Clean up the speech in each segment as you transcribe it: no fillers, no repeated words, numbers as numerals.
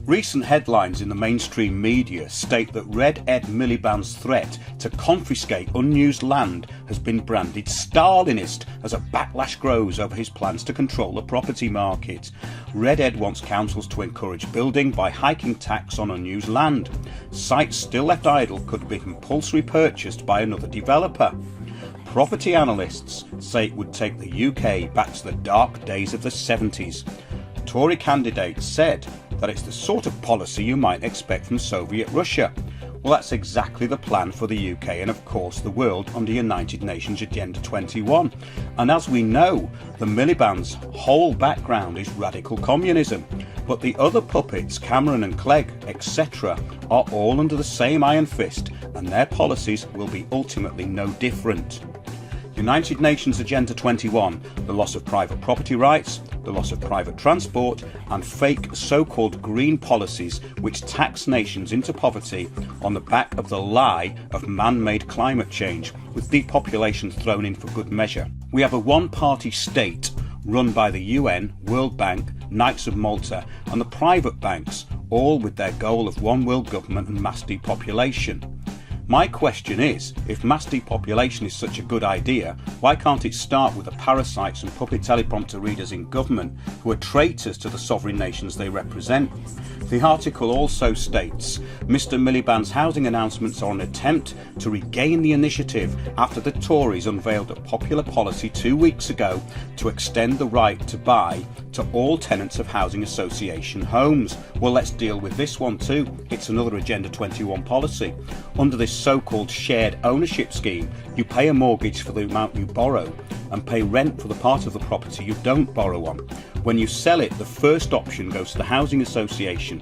Recent headlines in the mainstream media state that Red Ed Miliband's threat to confiscate unused land has been branded Stalinist as a backlash grows over his plans to control the property market. Red Ed wants councils to encourage building by hiking tax on unused land. Sites still left idle could be compulsory purchased by another developer. Property analysts say it would take the UK back to the dark days of the 70s. Tory candidates said that it's the sort of policy you might expect from Soviet Russia. Well, that's exactly the plan for the UK and of course the world under United Nations Agenda 21. And as we know, the Miliband's whole background is radical communism. But the other puppets, Cameron and Clegg, etc., are all under the same iron fist, and their policies will be ultimately no different. United Nations Agenda 21, the loss of private property rights, the loss of private transport, and fake so-called green policies which tax nations into poverty on the back of the lie of man-made climate change, with depopulation thrown in for good measure. We have a one-party state run by the UN, World Bank, Knights of Malta, and the private banks, all with their goal of one world government and mass depopulation. My question is, if mass depopulation is such a good idea, why can't it start with the parasites and puppet teleprompter readers in government who are traitors to the sovereign nations they represent? The article also states, Mr Miliband's housing announcements are an attempt to regain the initiative after the Tories unveiled a popular policy 2 weeks ago to extend the right to buy to all tenants of housing association homes. Well, let's deal with this one too. It's another Agenda 21 policy. Under this so-called shared ownership scheme, you pay a mortgage for the amount you borrow and pay rent for the part of the property you don't borrow on. When you sell it, the first option goes to the housing association.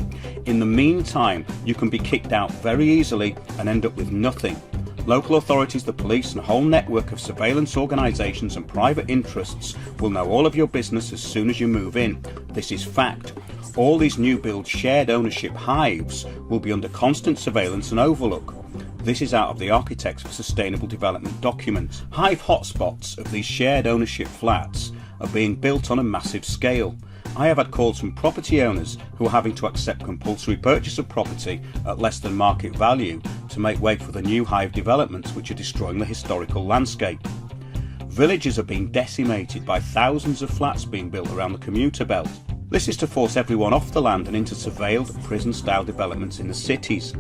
In the meantime, you can be kicked out very easily and end up with nothing. Local authorities, the police and a whole network of surveillance organisations and private interests will know all of your business as soon as you move in. This is fact. All these new build shared ownership hives will be under constant surveillance and overlook. This is out of the Architects for Sustainable Development document. Hive hotspots of these shared ownership flats are being built on a massive scale. I have had calls from property owners who are having to accept compulsory purchase of property at less than market value to make way for the new hive developments which are destroying the historical landscape. Villages are being decimated by thousands of flats being built around the commuter belt. This is to force everyone off the land and into surveilled prison-style developments in the cities.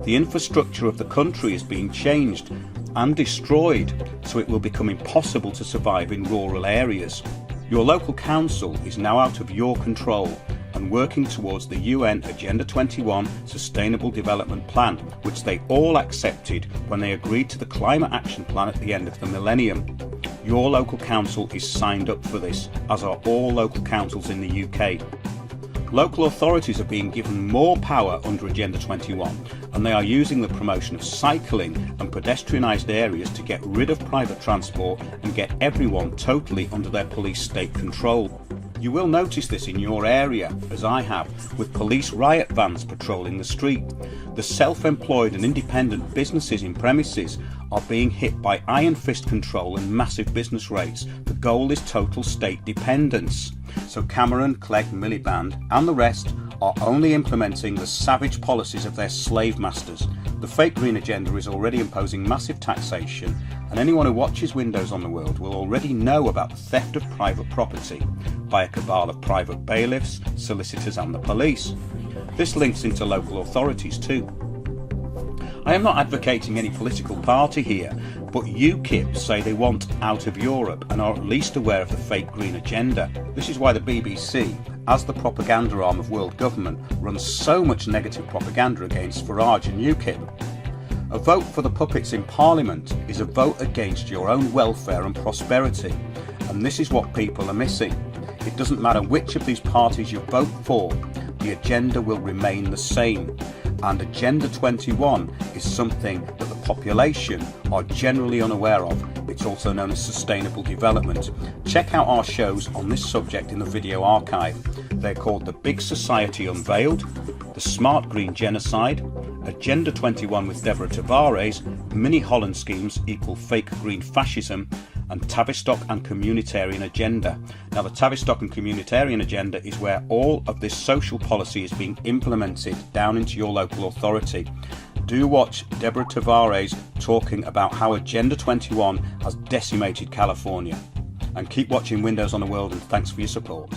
The infrastructure of the country is being changed and destroyed, so it will become impossible to survive in rural areas. Your local council is now out of your control and working towards the UN Agenda 21 Sustainable Development Plan, which they all accepted when they agreed to the Climate Action Plan at the end of the millennium. Your local council is signed up for this, as are all local councils in the UK. Local authorities are being given more power under Agenda 21, and they are using the promotion of cycling and pedestrianised areas to get rid of private transport and get everyone totally under their police state control. You will notice this in your area, as I have, with police riot vans patrolling the street. The self-employed and independent businesses in premises are being hit by iron fist control and massive business rates. The goal is total state dependence. So Cameron, Clegg, Miliband and the rest are only implementing the savage policies of their slave masters. The fake green agenda is already imposing massive taxation, and anyone who watches Windows on the World will already know about the theft of private property by a cabal of private bailiffs, solicitors and the police. This links into local authorities too. I am not advocating any political party here, but UKIP say they want out of Europe and are at least aware of the fake green agenda. This is why the BBC, as the propaganda arm of world government, runs so much negative propaganda against Farage and UKIP. A vote for the puppets in Parliament is a vote against your own welfare and prosperity, and this is what people are missing. It doesn't matter which of these parties you vote for, the agenda will remain the same. And Agenda 21 is something that the population are generally unaware of. It's also known as sustainable development. Check out our shows on this subject in the video archive. They're called The Big Society Unveiled, The Smart Green Genocide, Agenda 21 with Deborah Tavares, Mini Holland Schemes equal Fake Green Fascism, and Tavistock and Communitarian Agenda. Now, the Tavistock and Communitarian Agenda is where all of this social policy is being implemented down into your local authority. Do watch Deborah Tavares talking about how Agenda 21 has decimated California. And keep watching Windows on the World, and thanks for your support.